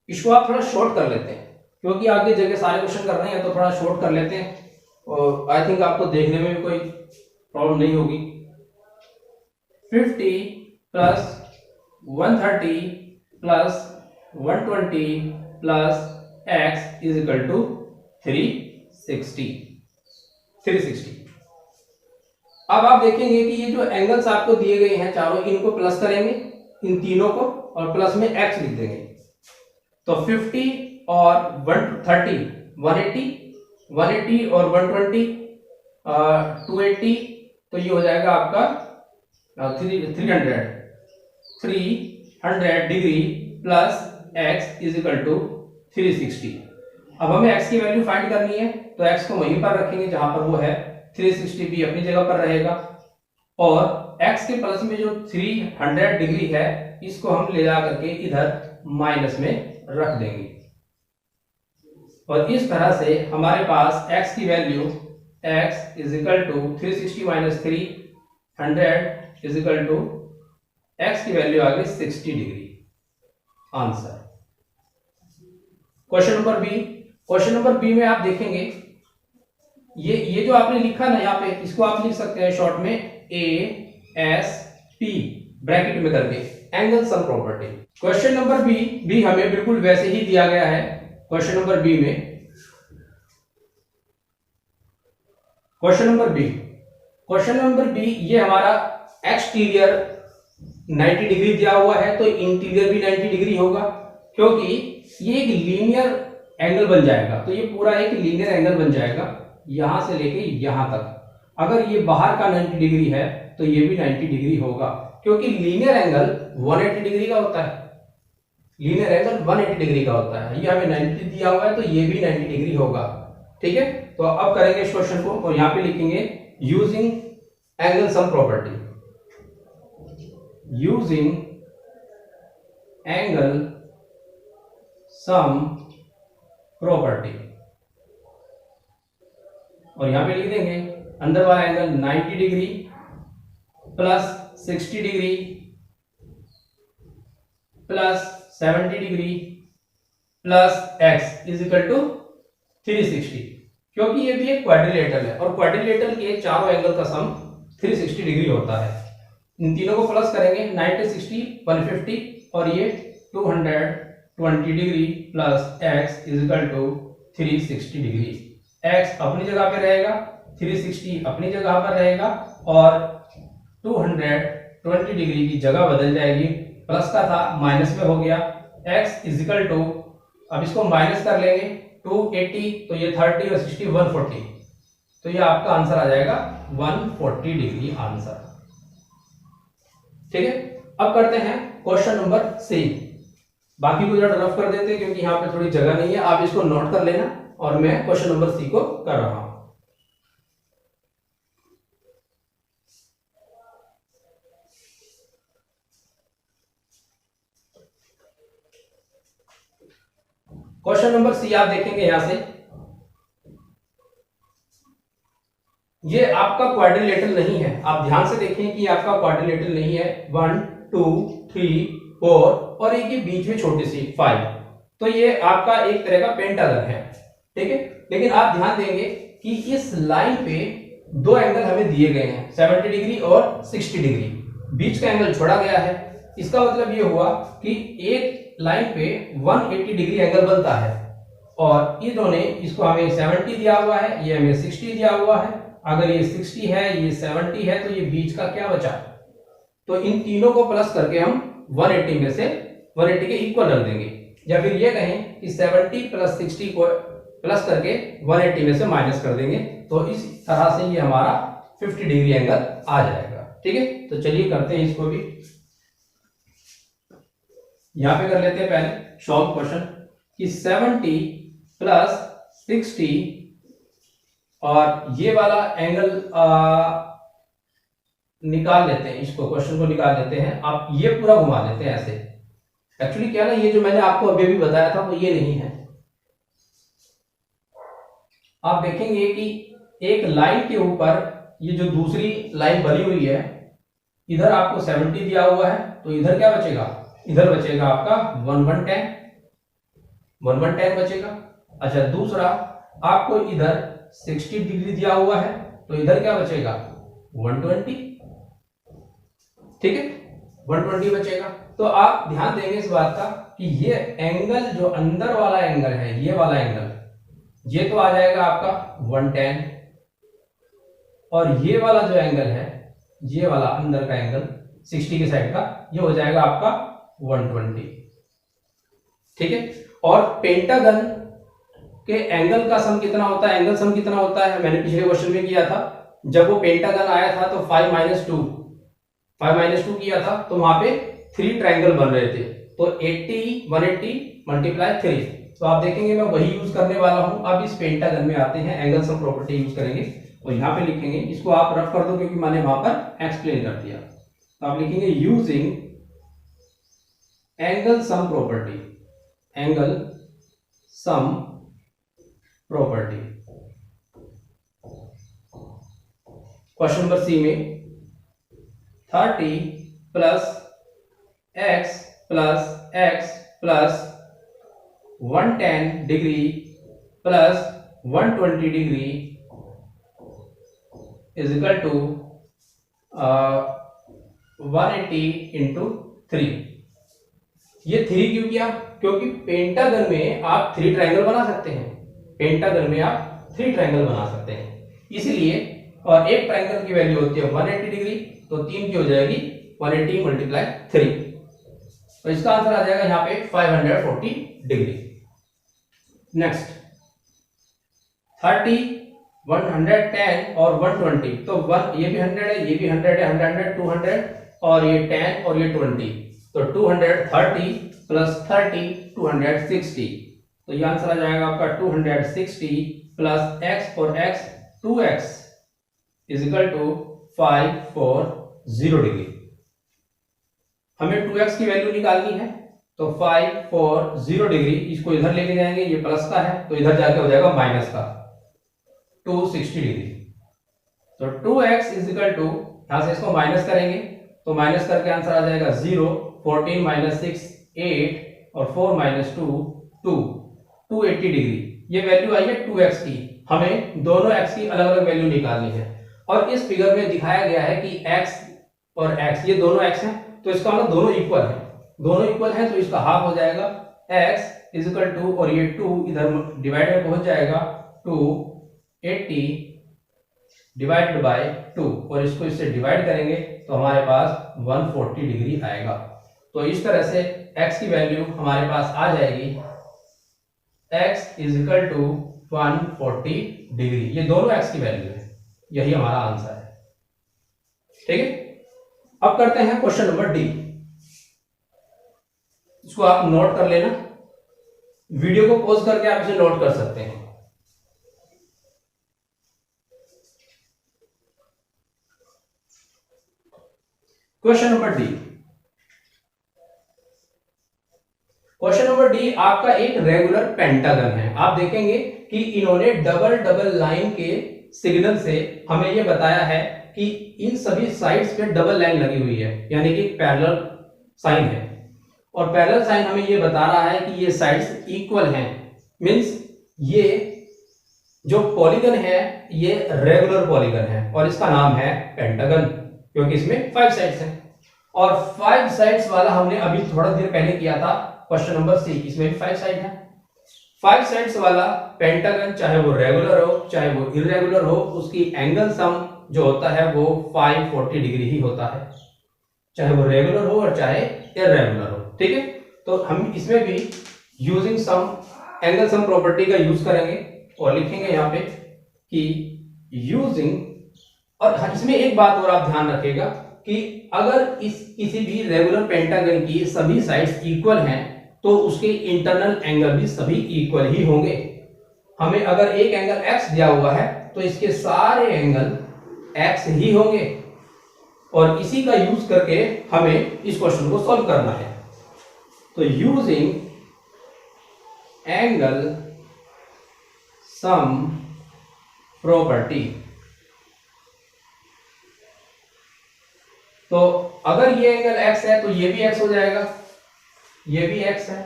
इसको आप थोड़ा शॉर्ट कर लेते हैं क्योंकि आगे जगह सारे क्वेश्चन करने हैं, तो थोड़ा शॉर्ट कर लेते हैं और आई थिंक आपको देखने में भी कोई प्रॉब्लम नहीं होगी। 50 plus 130 plus 120 plus x is equal to 360। अब आप देखेंगे कि ये जो एंगल्स आपको दिए गए हैं चारों, इनको प्लस करेंगे, इन तीनों को, और प्लस में x लिख देंगे। तो 50 और 130 180 और 120 280, तो ये हो जाएगा आपका 300 degree plus x is equal to 360। अब हमें x की वैल्यू फाइंड करनी है, तो x को वहीं पर रखेंगे जहां पर वो है, 360 भी अपनी जगह पर रहेगा और x के प्लस में जो 300 डिग्री है इसको हम ले जा करके इधर माइनस में रख देंगे और इस तरह से हमारे पास x की value x is equal to 360 minus 300 is equal to x की वैल्यू आ गई 60 degree. Answer. Question number B. Question number B में आप देखेंगे ये जो आपने लिखा ना यहाँ पे, इसको आप लिख सकते हैं शॉर्ट में ASP ब्रैकेट में करके, angle sum property. Question number B भी हमें बिल्कुल वैसे ही दिया गया है। क्वेश्चन नंबर बी में, क्वेश्चन नंबर बी ये हमारा एक्सटीरियर 90 डिग्री दिया हुआ है, तो इंटीरियर भी 90 डिग्री होगा क्योंकि ये एक लीनियर एंगल बन जाएगा। तो ये पूरा एक लीनियर एंगल बन जाएगा यहां से लेके यहां तक। अगर ये बाहर का 90 डिग्री है तो ये भी 90 डिग्री होगा क्योंकि लीनियर एंगल 180 डिग्री का होता है। लीनियर एंगल 180 डिग्री का होता है, ये हमें 90 दिया हुआ है तो ये भी 90 डिग्री होगा। ठीक है, तो अब करेंगे इस क्वेश्चन को और यहां पे लिखेंगे using angle sum property. Using angle sum property और यहां पे लिख देंगे अंदर वाला angle 90 degree plus 60 degree plus 70 degree plus x is equal to 360, क्योंकि ये भी एक क्वाड्रिलेटरल है और क्वाड्रिलेटरल के चारों एंगल का सम 360 डिग्री होता है। इन तीनों को प्लस करेंगे 90 60 150 और ये 220 degree plus x is equal to 360 degree. x अपनी जगह पे रहेगा, 360 अपनी जगह पर रहेगा और 220 डिग्री की जगह बदल जाएगी, प्लस का था माइनस में हो गया। x इज इक्वल टू, अब इसको माइनस कर लेंगे, 280 तो ये 30 और 60 140, तो ये आपका आंसर आ जाएगा 140 डिग्री आंसर। ठीक है, अब करते हैं क्वेश्चन नंबर सी। बाकी को जरा रफ कर देते हैं क्योंकि यहाँ पे थोड़ी जगह नहीं है, आप इसको नोट कर लेना और मैं क्वेश्चन नंबर सी को कर रहा हूं। क्वेश्चन नंबर सी आप देखेंगे यहां से, ये आपका क्वाड्रिलेटरल नहीं है, आप ध्यान से देखें कि आपका क्वाड्रिलेटरल नहीं है। 1 2 3 4 और एक ये बीच में छोटी सी 5, तो ये आपका एक तरह का पेंटागन है। ठीक है, लेकिन आप ध्यान देंगे कि इस लाइन पे दो एंगल हमें दिए गए हैं, 70 डिग्री और 60 डिग्री, बीच का एंगल छोड़ा गया है। इसका मतलब ये हुआ कि एक लाइन पे 180 डिग्री एंगल बनता है और इन्होंने इसको हमें 70 दिया हुआ है, ये हमें 60 दिया हुआ है। अगर ये 60 है, ये 70 है, तो ये बीच का क्या बचा, तो इन तीनों को प्लस करके हम 180 में से 180 के इक्वल रख देंगे, या फिर ये कहें कि 70 प्लस 60 को प्लस करके 180 में से माइनस कर देंगे, तो इस तरह से ये हमारा 50 डिग्री एंगल आ जाएगा। ठीक है, तो चलिए करते हैं इसको भी। यहां पे कर लेते हैं पहले सॉल्व क्वेश्चन कि 70 प्लस 60 और ये वाला एंगल निकाल लेते हैं, इसको क्वेश्चन को निकाल लेते हैं। आप ये पूरा घुमा देते हैं ऐसे, एक्चुअली क्या ना, ये जो मैंने आपको अभी बताया था वो ये नहीं है। आप देखेंगे कि एक लाइन के ऊपर ये जो दूसरी लाइन बनी हुई है, इधर आपको 70 दिया हुआ है, तो इधर क्या बचेगा, इधर बचेगा आपका 1110 बचेगा। अच्छा, दूसरा आपको इधर 60 डिग्री दिया हुआ है, तो इधर क्या बचेगा 120। ठीक है, 120 बचेगा। तो आप ध्यान देंगे इस बात का कि ये एंगल जो अंदर वाला एंगल है, ये वाला एंगल, ये तो आ जाएगा आपका 110 और ये वाला जो एंगल है, ये वाला अंदर का एंगल 60 के साइड का, ये हो जाएगा आपका 120। ठीक है, और पेंटागन के एंगल का सम कितना होता है, एंगल सम कितना होता है, मैंने पिछले क्वेश्चन में किया था। जब वो पेंटागन आया था तो 5 - 2 किया था, तो वहां पे 3 ट्रायंगल बन रहे थे, तो 80 180 मल्टीप्लाई 3। तो आप देखेंगे मैं वही यूज करने वाला हूं। अब इस पेंटागन में आते हैं, एंगल सम प्रॉपर्टी यूज करेंगे और यहां पे लिखेंगे, इसको आप रफ कर दो क्योंकि मैंने वहां पर एक्सप्लेन कर दिया। तो आप लिखेंगे using angle sum property, angle sum property. Question number C में 30 plus x plus 110 degree plus 120 degree is equal to 180 into 3। ये 3 क्यों किया, क्योंकि पेंटागन में आप 3 ट्रायंगल बना सकते हैं, पेंटागन में आप 3 ट्रायंगल बना सकते हैं, इसलिए। और एक ट्रायंगल की वैल्यू होती है 180 डिग्री, तो 3 की हो जाएगी 180 मल्टीप्लाई 3, तो इसका आंसर आ जाएगा यहाँ पे 540 डिग्री। नेक्स्ट 30 110 और 120, तो ये भी 100 है, ये भी 100 है, 100 200 और ये 10 और ये 20, तो 230 प्लस 30 260, तो ये आंसर आ जाएगा आपका 260 प्लस x और x 2x is equal to 540 degree. हमें 2x की वैल्यू निकालनी है, तो 540 डिग्री, इसको इधर लेके जाएंगे, ये प्लस का है तो इधर जाके हो जाएगा माइनस का 260 डिग्री। तो 2x इज इक्वल टू, यहां से इसको माइनस करेंगे तो माइनस करके आंसर आ जाएगा 0, 14 माइनस 6 8 और 4 माइनस 2 2, 280 डिग्री। ये वैल्यू आई है 2x की, हमें दोनों x की अलग अलग वैल्यू निकालनी है। और इस फिगर में दिखाया गया है कि x और x, ये दोनों x हैं तो इसका मतलब दोनों इक्वल है, दोनों इक्वल है तो इसका हाफ हो जाएगा x इज इक्वल टू, और ये 2 इधर डिवाइड में पहुंच जाएगा 280 डिवाइडेड बाय 2, और इसको इससे डिवाइड करेंगे तो हमारे पास 140 डिग्री आएगा। तो इस तरह से x की वैल्यू हमारे पास आ जाएगी x is equal to 140 degree. ये दोनों x की वैल्यू है, यही हमारा आंसर है। ठीक है, अब करते हैं क्वेश्चन नंबर डी। इसको आप नोट कर लेना, वीडियो को पॉज करके आप इसे नोट कर सकते हैं। Question number D, question number D आपका एक रेगुलर पेंटागन है। आप देखेंगे कि इन्होंने डबल डबल लाइन के सिग्नल से हमें यह बताया है कि इन सभी साइड्स पे डबल लाइन लगी हुई है, यानी कि पैरेलल साइन है, और पैरेलल साइन हमें यह बता रहा है कि ये साइड्स इक्वल हैं। मींस ये जो पॉलीगन है ये रेगुलर पॉलीगन है और इसका नाम है पेंटागन, क्योंकि इसमें 5 साइड्स हैं। और 5 साइड्स वाला हमने अभी थोड़ा देर पहले किया था क्वेश्चन नंबर सी, इसमें भी 5 साइड है। 5 साइड्स वाला पेंटागन चाहे वो रेगुलर हो चाहे वो इरेगुलर हो, उसकी एंगल सम जो होता है वो 540 डिग्री ही होता है, चाहे वो रेगुलर हो और चाहे इरेगुलर हो। ठीक है, तो हम इसमें भी using sum angle sum property का यूज करेंगे और लिखेंगे यहाँ पे कि यूजिंग, और इसमें एक बात और आप ध्यान रखिएगा कि अगर इस किसी भी रेगुलर पेंटागन की सभी साइड्स इक्वल हैं तो उसके इंटरनल एंगल भी सभी इक्वल ही होंगे। हमें अगर एक एंगल x दिया हुआ है तो इसके सारे एंगल x ही होंगे, और इसी का यूज करके हमें इस क्वेश्चन को सॉल्व करना है। तो यूजिंग एंगल सम प्रॉपर्टी, तो अगर ये एंगल x है तो ये भी x हो जाएगा, ये भी x है,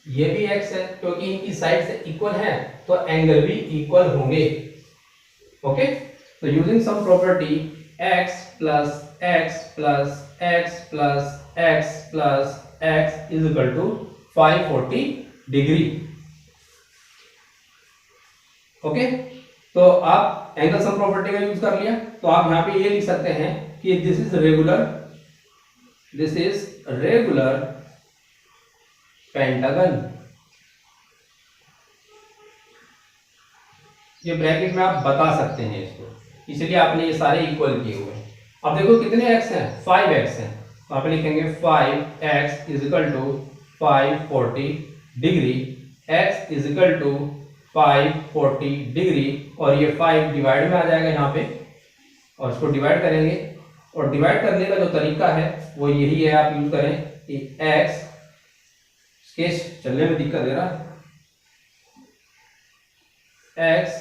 ये भी x है, क्योंकि इनकी साइड से इक्वल है तो एंगल भी इक्वल होंगे। ओके, तो using sum property x plus x plus x plus x plus x is equal to 540 degree. Okay, तो आप एंगल सम प्रॉपर्टी का यूज कर लिया, तो आप यहां पे ये लिख सकते हैं कि दिस इज रेगुलर पेंटागन। ये ब्रैकेट में आप बता सकते हैं इसको, इसलिए आपने ये सारे इक्वल किए हुए हैं। अब देखो कितने x हैं, 5x हैं, तो आप लिखेंगे 5x is equal to 540 degree, x is equal to 540 degree, और ये 5 डिवाइड में आ जाएगा यहाँ पे, और इसको डिवाइड करेंगे, और डिवाइड करने का जो तरीका है वो यही है, आप यूज करें कि x, स्केच चलने में दिक्कत दे रहा है, x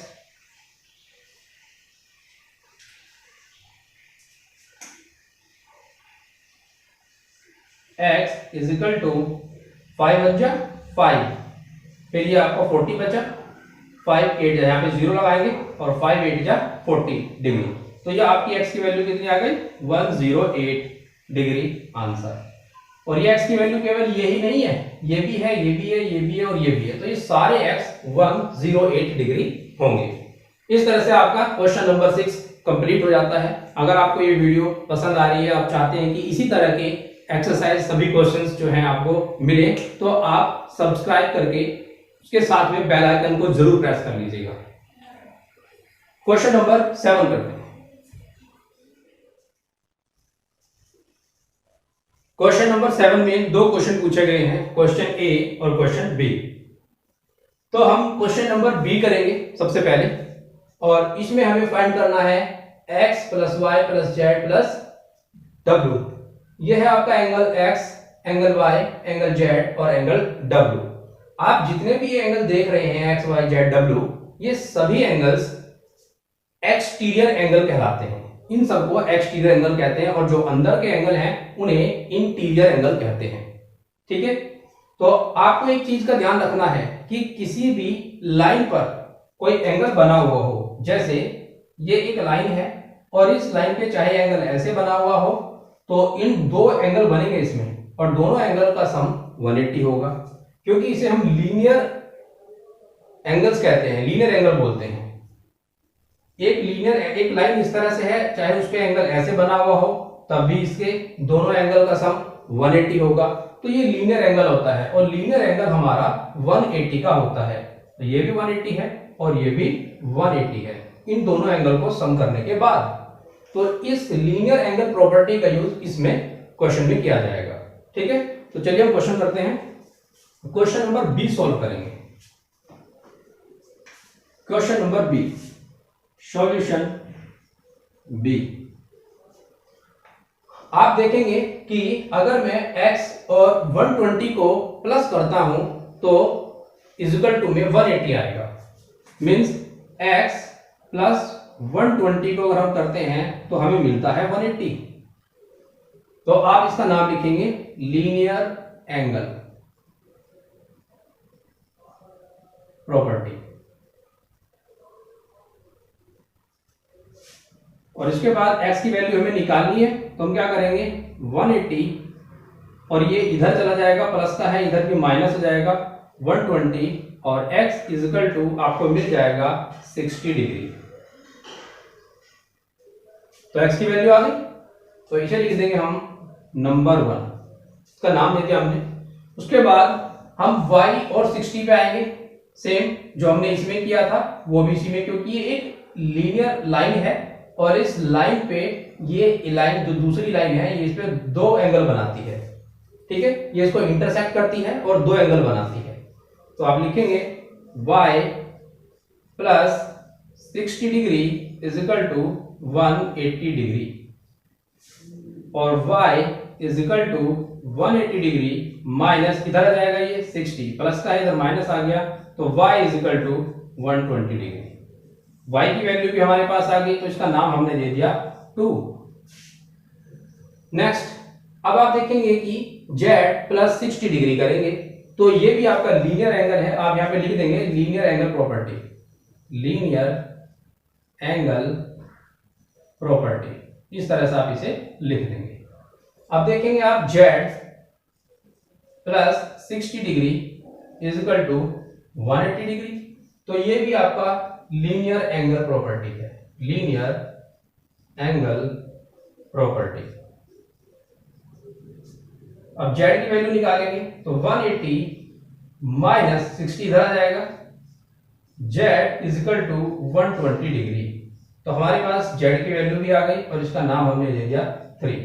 x is equal to 5 बचा 5, फिर ये आपका 40 बचा, 5 8 यहाँ पे 0 लगाएंगे और 5 8 जा 40 डिग्री, तो ये आपकी x की वैल्यू कितनी आ गई, 108 डिग्री आंसर। और ये x की वैल्यू केवल यही नहीं है, ये भी है, ये भी है, ये भी है और ये भी है, तो ये सारे x 108 डिग्री होंगे। इस तरह से आपका क्वेश्चन नंबर 6 कंप्लीट हो जाता है। अगर आपको ये वीडियो पसंद आ रही है, आप चाहते हैं कि इसी तरह के एक्सरसाइज सभी क्वेश्चंस जो हैं आपको मिले, तो आप सब्सक्राइब करके उसके साथ में बेल आइकन को जरूर प्रेस कर लीजिएगा। क्वेश्चन नंबर 7 करते हैं। क्वेश्चन नंबर 7 में 2 क्वेश्चन पूछे गए हैं, क्वेश्चन ए और क्वेश्चन बी। तो हम क्वेश्चन नंबर बी करेंगे सबसे पहले, और इसमें हमें फाइंड करना है x plus y plus z plus डब्ल्यू। यह है आपका angle x, angle y, angle z और एंगल w। आप जितने भी ये एंगल देख रहे हैं x, y, z, w, ये सभी एंगल्स एक्सटीरियर एंगल कहलाते हैं। इन सबको एक्सटीरियर एंगल कहते हैं, और जो अंदर के एंगल हैं उन्हें इंटीरियर एंगल कहते हैं। ठीक है, तो आपको एक चीज का ध्यान रखना है कि किसी भी लाइन पर कोई एंगल बना हुआ हो, जैसे ये एक लाइन है और इस लाइन पे चाहे एंगल ऐसे बना हुआ हो तो इन दो एंगल बनेंगे इसमें और दोनों एंगल का सम 180 होगा, क्योंकि इसे हम लीनियर एंगल्स कहते हैं, लीनियर एंगल बोलते हैं। एक लाइन इस तरह से है, चाहे उस पे एंगल ऐसे बना हुआ हो तब भी इसके दोनों एंगल का सम 180 होगा, तो ये लीनियर एंगल होता है और लीनियर एंगल हमारा 180 का होता है। तो ये भी 180 है और ये भी 180 है इन दोनों एंगल को सम करने के बाद। तो इस लीनियर एंगल प्रॉपर्टी का यूज इसमें क्वेश्चन में किया जाएगा। ठीक है, तो चलिए हम क्वेश्चन करते हैं। क्वेश्चन नंबर बी सॉल्व करेंगे। Question number B, solution B. आप देखेंगे कि अगर मैं x और 120 को प्लस करता हूं तो इक्वल टू में 180 आएगा। मींस x प्लस 120 को अगर हम करते हैं तो हमें मिलता है 180। तो आप इसका नाम लिखेंगे लीनियर एंगल प्रॉपर्टी। और इसके बाद x की वैल्यू हमें निकालनी है, तो हम क्या करेंगे 180 और ये इधर चला जाएगा, प्लस का है इधर भी माइनस हो जाएगा 120 और x इक्वल टू आपको मिल जाएगा 60 डिग्री। तो x की वैल्यू आ गई, तो इसे लिख देंगे हम नंबर 1, इसका नाम दे दिया हमने। उसके बाद हम y और 60 पे आएंगे, सेम जो हमने इसमें किया था वो भी इसी में, क्योंकि ये एक लीनियर लाइन है और इस लाइन पे ये लाइन जो दूसरी लाइन है ये इस पे दो एंगल बनाती है। ठीक है, ये इसको इंटरसेक्ट करती है और दो एंगल बनाती है। तो आप लिखेंगे y plus 60 degree is equal to 180 degree और y is equal to 180 degree minus इधर आ जाएगा, ये 60 प्लस का इधर माइनस आ गया, तो y is equal to 120 degree. y की वैल्यू भी हमारे पास आ गई, तो इसका नाम हमने दे दिया 2। नेक्स्ट, अब आप देखेंगे कि z प्लस 60 डिग्री करेंगे तो ये भी आपका लीनियर एंगल है। आप यहां पे लिख देंगे linear angle property, linear angle property, इस तरह से आप इसे लिख देंगे। अब देखेंगे आप z plus 60 degree is equal to 180 degree, तो ये भी आपका लीनियर एंगल प्रॉपर्टी है, लीनियर एंगल प्रॉपर्टी। अब z की वैल्यू निकालेंगे तो 180 माइनस 60 इधर आ जाएगा, z is equal to 120 degree. तो हमारे पास z की वैल्यू भी आ गई और इसका नाम हमने दे दिया 3।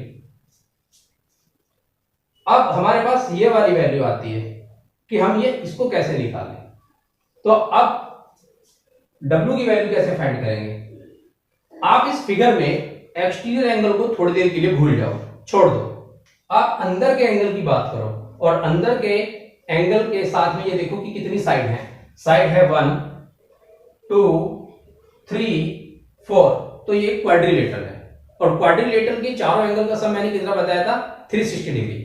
अब हमारे पास ये वाली वैल्यू आती है कि हम ये इसको कैसे निकालें। तो अब W की वैल्यू कैसे फाइंड करेंगे। आप इस फिगर में एक्सटीरियर एंगल को थोड़ी देर के लिए भूल जाओ, छोड़ दो, आप अंदर के एंगल की बात करो और अंदर के एंगल के साथ में ये देखो कि कितनी साइड है। साइड है 1 2 3 4, तो ये क्वाड्रिलेटरल है और क्वाड्रिलेटरल के चारों एंगल का सम मैंने कितना बताया था 360 डिग्री।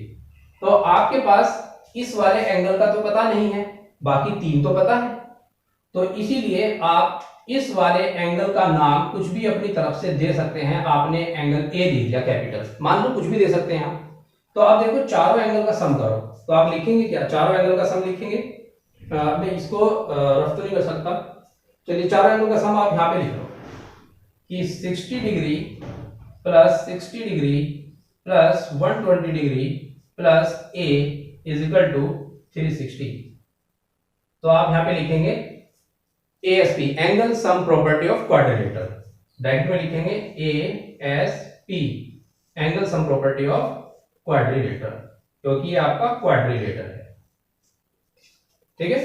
तो आपके पास इस वाले एंगल का तो पता नहीं है, बाकी 3 तो पता है, तो इसीलिए आप इस वाले एंगल का नाम कुछ भी अपनी तरफ से दे सकते हैं। आपने एंगल ए दे दिया कैपिटल, मान लो कुछ भी दे सकते हैं आप। तो आप देखो चारों एंगल का सम करो, तो आप लिखेंगे क्या, चारों एंगल का सम लिखेंगे। मैं इसको रफ तो नहीं कर सकता, चलिए चारों एंगल का सम आप यहाँ पे लिख लो कि 60 degree plus 60 degree plus 120 degree plus A is equal to 360। तो आप यहाँ पे लिखेंगे ASP, angle sum property of quadrilateral. Direct में लिखेंगे ASP, angle sum property of quadrilateral, क्योंकि ये आपका क्वाड्रिलेटर है। ठीक है,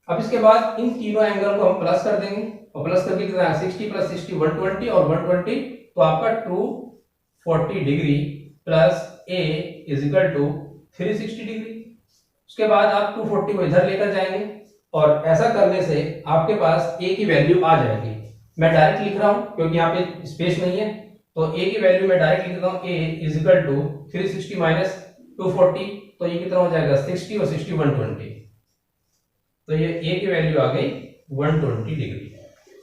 अब इसके बाद इन तीनों एंगल को हम प्लस कर देंगे और प्लस करके कितना है 60 प्लस 60 120 और 120, तो आपका 240 degree plus A is equal to 360 degree. उसके बाद आप 240 को इधर लेकर जाएंगे और ऐसा करने से आपके पास A की वैल्यू आ जाएगी। मैं डायरेक्ट लिख रहा हूं क्योंकि यहाँ पे स्पेस नहीं है, तो A की वैल्यू मैं डायरेक्ट लिख देता हूं, A is equal to 360 minus 240, तो ये कितना हो जाएगा 60 और 60 120, तो ये A की वैल्यू आ गई 120 डिग्री।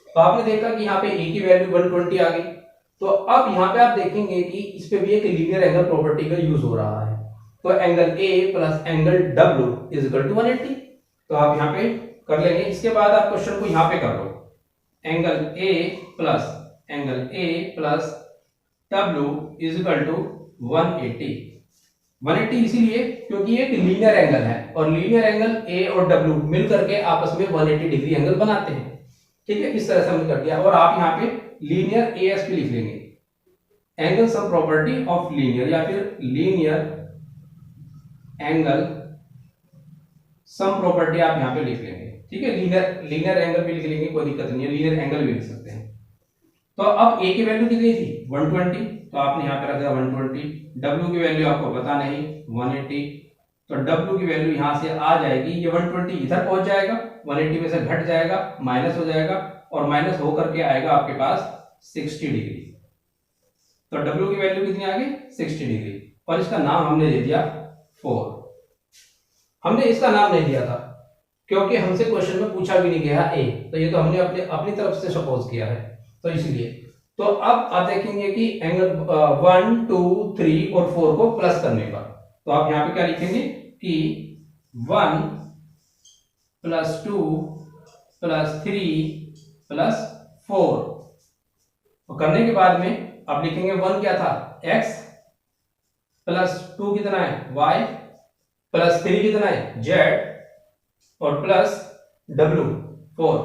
तो आपने देखा कि यहाँ पे A की वैल्यू 120 आ गई। तो अब यहाँ पे आप देखेंगे कि इस पे भी एक लीनियर एंगल प्रॉपर्टी का यूज हो रहा है। तो एंगल ए प्लस एंगल डब्ल्यू इज इक्वल टू 180। तो आप यहाँ पे कर लेंगे। इसके बाद आप क्वेश्चन को यहाँ पे कर लो, angle A plus W is equal to 180। 180 इसीलिए क्योंकि एक लीनियर एंगल है और लीनियर एंगल ए और डब्ल्यू मिल करके आपस में 180 डिग्री एंगल बनाते हैं। ठीक है, इस तरह से हमने कर दिया। और आप यहाँ पे लीनियर एएसपी लिख लेंगे, angle sum property of linear, या फिर लीनियर एंगल सम प्रॉपर्टी आप यहाँ पे लिख लेंगे। ठीक है, लीनियर एंगल भी लिख लेंगे, कोई दिक्कत नहीं है, लीनियर एंगल भी लिख सकते हैं। तो अब ए की वैल्यू कितनी थी 120, तो आपने यहाँ पे रख दिया 120। डब्ल्यू की वैल्यू आपको पता नहीं 180, तो डब्ल्यू की वैल्यू यहाँ से आ जाएगी, ये 120 इधर पहुंच जाएगा, 180 में से घट जाएगा, माइनस हो जाएगा और माइनस होकर के आएगा आपके पास 60 डिग्री। तो डब्ल्यू की वैल्यू कितनी आ गई 60 डिग्री। और इसका नाम हमने दे दिया 4। हमने इसका नाम नहीं दिया था क्योंकि हमसे क्वेश्चन में पूछा भी नहीं गया ए, तो ये तो हमने अपनी तरफ से सपोज किया है, तो इसलिए। तो अब आप देखेंगे कि एंगल 1, 2, 3 और 4 को प्लस करने का, तो आप यहाँ पे क्या लिखेंगे कि 1 प्लस 2 प्लस 3 प्लस 4। तो करने के बाद में आप लिखेंगे 1 क्या था x, प्लस 2 कितना है y, प्लस 3 कितना है z, और प्लस w 4।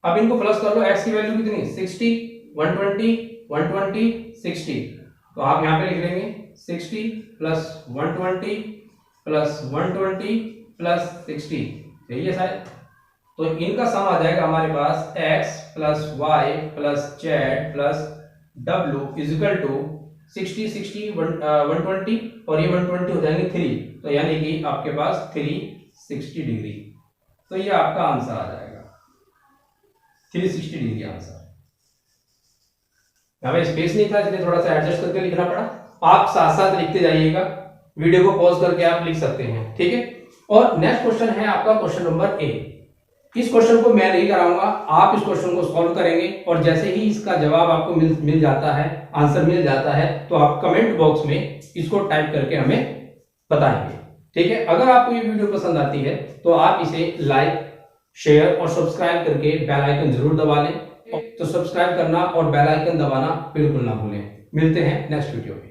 अब इनको प्लस कर लो, x की वैल्यू कितनी 60, 120, 120, 60। तो आप यहां पे लिख लेंगे 60 प्लस 120 प्लस 120 प्लस 60, यही है शायद। तो इनका सम आ जाएगा हमारे पास x plus y plus z plus w is equal to 60, 60, 120 और ये 120 हो जाएंगे 3, तो यानी कि आपके पास 360 डिग्री। तो ये आपका आंसर आ जाएगा 360 डिग्री आंसर। हमें स्पेस नहीं था इसलिए थोड़ा सा एडजस्ट करके लिखना पड़ा। आप साथ साथ लिखते जाइएगा, वीडियो को पॉज करके आप लिख सकते हैं। ठीक है, और नेक्स्ट क्वेश्चन है आपका क्वेश्चन नंबर ए। इस क्वेश्चन को मैं नहीं कराऊंगा, आप इस क्वेश्चन को सॉल्व करेंगे और जैसे ही इसका जवाब आपको मिल जाता है, आंसर मिल जाता है, तो आप कमेंट बॉक्स में इसको टाइप करके हमें बताएंगे। ठीक है, अगर आपको ये वीडियो पसंद आती है तो आप इसे लाइक, शेयर और सब्सक्राइब करके बेल आइकन जरूर दबा लें। तो सब्सक्राइब करना और बेल आइकन दबाना बिल्कुल ना भूलें। मिलते हैं नेक्स्ट वीडियो में।